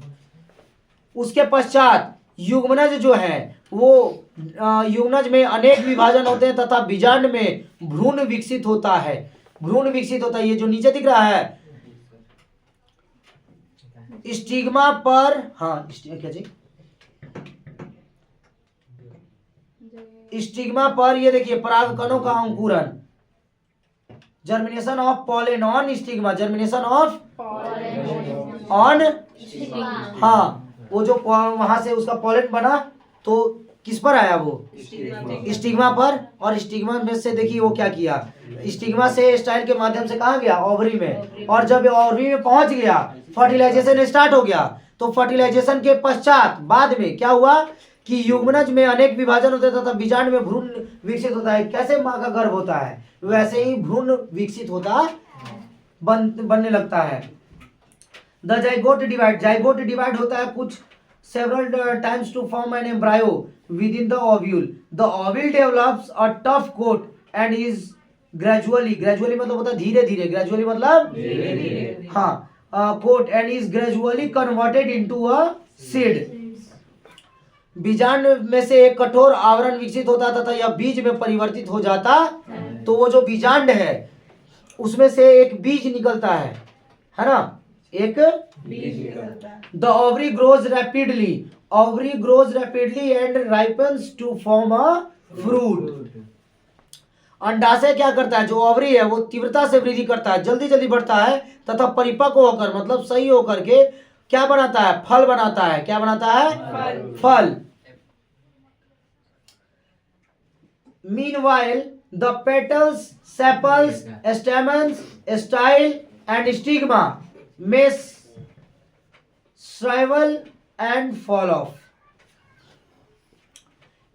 उसके पश्चात युग्मनज जो है वो युग्मनज में अनेक विभाजन होते हैं तथा बीजांड में भ्रूण विकसित होता है। ये जो नीचे दिख रहा है स्टिग्मा पर, हाँ क्या जी, स्टिग्मा पर ये देखिए परागकणों का अंकुरन, germination of pollen on stigma, germination of on, हाँ, वो जो वहां से उसका पॉलन बना तो किस पर आया? वो स्टिग्मा पर। और स्टिग्मा में से देखिए वो क्या किया, स्टिग्मा से स्टाइल के माध्यम से कहाँ गया? ओवरी में। और जब ओवरी में पहुंच गया, फर्टिलाइजेशन स्टार्ट हो गया। तो फर्टिलाइजेशन के पश्चात बाद में क्या हुआ कि युग्मनज में अनेक विभाजन होते तथा बीजांड में भ्रूण विकसित होता है। कैसे माँ का गर्भ होता है वैसे ही भ्रूण विकसित होता बनने लगता है। द जाइगोट डिवाइड होता है कुछ several times to form an embryo within the ovule. The ovule develops a tough coat and is gradually मतलब होता है धीरे धीरे, gradually मतलब धीरे धीरे, हाँ, coat and is gradually converted into a seed. बीजांड में से एक कठोर आवरण विकसित होता तथा यह बीज में परिवर्तित हो जाता। तो वो जो बीजांड है उसमें से एक बीज निकलता है ना, एक the ovary grows rapidly and ripens to form a fruit. अंडाशय क्या करता है? जो ओवरी है वो तीव्रता से वृद्धि करता है, जल्दी जल्दी बढ़ता है तथा परिपक्व होकर मतलब सही होकर के क्या बनाता है? फल बनाता है। क्या बनाता है? फल। Meanwhile the petals, sepals, stamens, style and stigma में श्राइवल एंड फॉल ऑफ।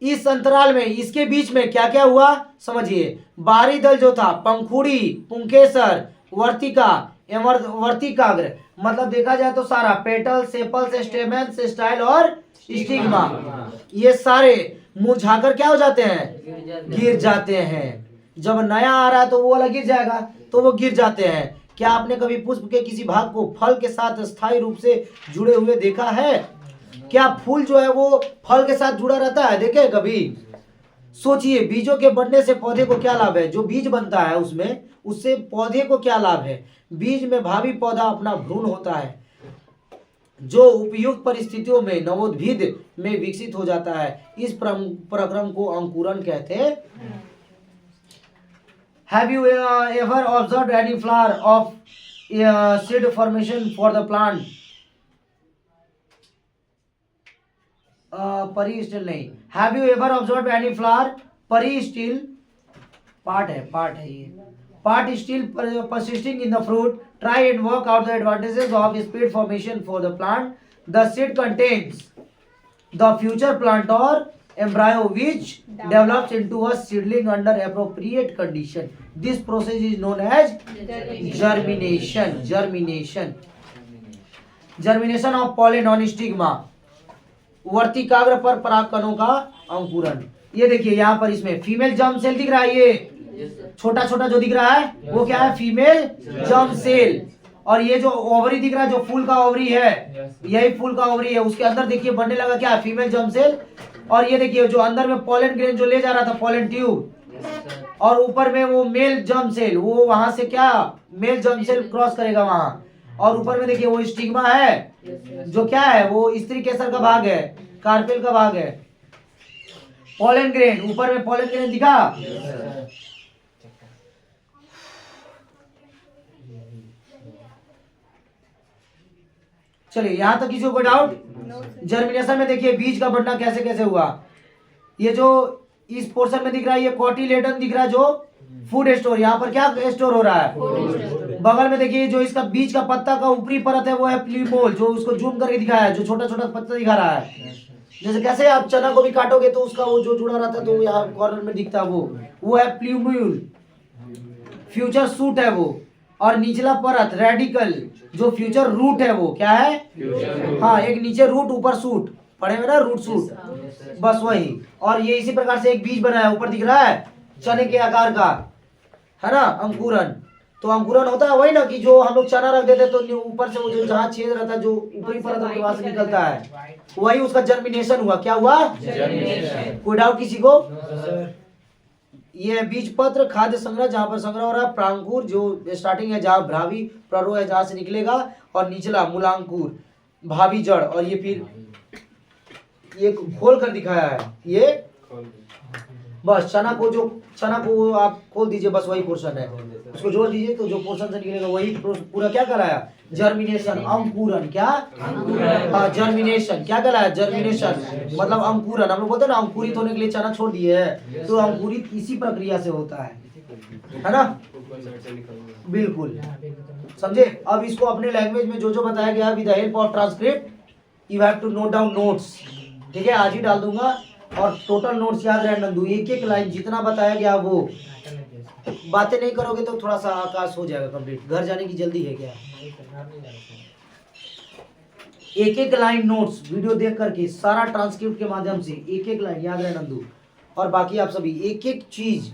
इस अंतराल में, इसके बीच में क्या क्या हुआ समझिए। बाहरी दल जो था, पंखुड़ी, पुंकेसर, वर्तिका एवं वर्तिकाग्र, मतलब देखा जाए तो सारा पेटल, सेपल्स, स्टेमेंस, स्टाइल और स्टिग्मा, ये सारे मुरझाकर क्या हो जाते हैं? गिर जाते हैं। जब नया आ रहा है तो वो वाला गिर जाएगा, तो वो गिर जाते हैं। क्या आपने कभी पुष्प के किसी भाग को फल के साथ स्थायी रूप से जुड़े हुए देखा है? क्या फूल जो है वो फल के साथ जुड़ा रहता है? देखे कभी? सोचिए, बीजों के बनने से पौधे को क्या लाभ है? जो बीज बनता है उसमें, उससे पौधे को क्या लाभ है? बीज में भावी पौधा अपना भ्रूण होता है। जो उपयुक्त परिस्थितियों में नवोद्भिद में विकसित हो जाता है, इस प्रक्रम को अंकुरन कहते हैं। Have you ever observed any flower of seed formation for the plant? Peristyle नहीं। Have you ever observed any flower? Peristyle part है ये। Part is still persisting in the fruit. Try and work out the advantages of seed formation for the plant. The seed contains the future plant or embryo which develops into a seedling under appropriate condition. This process is known as germination. Germination of pollen on stigma. वर्तिकाग्र पर परागकणों का अंकुरन। ये देखिए यहाँ पर इसमें फीमेल जर्म सेल दिख रहा है, ये छोटा छोटा जो दिख रहा है वो क्या है, फीमेल जर्म सेल। और ये जो ओवरी दिख रहा है, जो फूल का ओवरी है, यही फूल का ओवरी है, उसके अंदर देखिए बनने लगा क्या, फीमेल जर्म सेल। और ये देखिए जो अंदर में पोलन ग्रेन जो ले जा रहा था, पोलन ट्यूब, और ऊपर में वो मेल जर्म सेल, वो वहां से क्या मेल जर्म सेल क्रॉस करेगा वहां। और ऊपर में देखिए वो स्टिग्मा है, जो क्या है, वो स्त्री केसर का भाग है, कार्पेल का भाग है। पोलन ग्रेन, ऊपर में पोलन ग्रेन दिखा। चलिए यहां तक किसी को डाउट? जर्मिनेशन में देखिए बीज का बढ़ना कैसे कैसे हुआ। ये जो इस पोर्शन में दिख रहा है, ये कोटिलेडन दिख रहा है, जो फूड स्टोर, यहाँ पर क्या स्टोर हो रहा है। बगल में देखिए जो इसका बीज का पत्ता का ऊपरी परत है वो है प्लीमोल, जो उसको जूम करके दिखाया है, जो छोटा छोटा पत्ता दिखा रहा है। जैसे कैसे आप चना को भी काटोगे तो उसका वो जो जुड़ा रहता है तो यहाँ कॉर्नर में दिखता है, वो है प्लीम्यूल। फ्यूचर सूट है वो। और निचला परत रेडिकल, जो फ्यूचर रूट है वो क्या है, हाँ, एक नीचे रूट ऊपर सूट, पढ़े हुए ना रूट सूट, बस वही। और ये इसी प्रकार से एक बीज बनाया, ऊपर दिख रहा है चने के आकार का, है ना, अंकुरन। तो अंकुरन होता है वही ना कि जो हम लोग चना रख देते तो ऊपर से वो जो जहाँ छेद रहता है, जो ऊपरी परत है वहां से निकलता है, वही उसका जर्मिनेशन हुआ। क्या हुआ? कोई डाउट किसी को? ये बीज पत्र खाद्य संग्रह, जहां पर संग्रह हो रहा है। प्रांकुर जो स्टार्टिंग है, जहाँ भावी प्ररो है, जहां से निकलेगा। और निचला मूलांकुर, भावी जड़। और ये फिर ये खोल कर दिखाया है, ये बस चना को आप खोल दीजिए, बस वही पोर्शन है, उसको जोड़ दीजिए तो जो पोर्शन से निकलेगा वही पूरा क्या कराया, जर्मिनेशन, अंकुरन। क्या? हाँ, जर्मिनेशन क्या कहलाया, जर्मिनेशन मतलब अंकुरन। हम लोग बोलते हैं ना अंकुरित होने के लिए चना छोड़ दिए है, तो अंकुरित इसी प्रक्रिया से होता है ना, बिल्कुल समझे। अब इसको अपने लैंग्वेज में जो जो बताया गया with the help of transcript you have to note down notes, ठीक है, आज ही डाल दूंगा। और टोटल नोट्स याद रहे नंदू, एक एक लाइन जितना बताया गया वो बातें नहीं करोगे तो थोड़ा सा आकाश हो जाएगा कंप्लीट। घर जाने की जल्दी है क्या? एक एक लाइन नोट्स वीडियो देख करके, सारा ट्रांसक्रिप्ट के माध्यम से एक एक लाइन याद रहे नंदू। और बाकी आप सभी एक एक चीज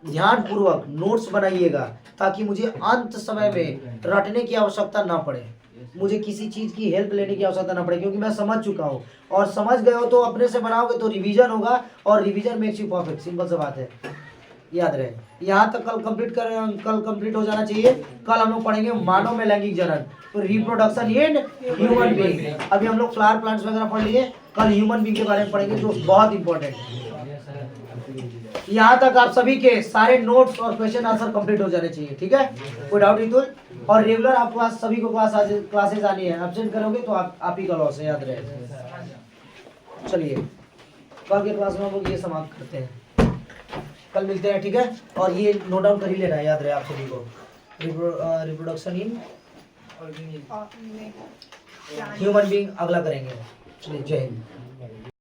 ध्यान पूर्वक नोट्स बनाइएगा, ताकि मुझे अंत समय में रटने की आवश्यकता ना पड़े, मुझे किसी चीज की हेल्प लेने की आवश्यकता ना पड़े, क्योंकि मैं समझ चुका हूँ। और समझ गए हो तो अपने से बनाओगे तो रिवीजन होगा, और revision makes you perfect. Simple सा बात है, याद रहे। यहाँ तक कल कंप्लीट हो जाना चाहिए। कल हम लोग पढ़ेंगे मानव में लैंगिक जनन, तो रिप्रोडक्शन इन ह्यूमन बीइंग। अभी हम लोग फ्लावर प्लांट्स वगैरह पढ़ लिए, कल ह्यूमन बीइंग के बारे में पढ़ेंगे, जो बहुत इंपॉर्टेंट है। यहाँ तक आप सभी के सारे नोट्स और क्वेश्चन आंसर कंप्लीट हो जाने चाहिए, ठीक है, कोई डाउट नहीं। तो और रेगुलर आप क्लास सभी को क्लासेस आनी है, एब्सेंट करोगे तो आप ही का लॉस है, याद रहे। चलिए कल के क्लास में हम लोग ये समाप्त करते हैं, कल मिलते हैं, ठीक है। और ये नोट डाउन कर ही लेना है, याद रहे आप सभी को। रिप्रोडक्शन इन ह्यूमन बीइंग अगला करेंगे। चलिए, जय हिंद।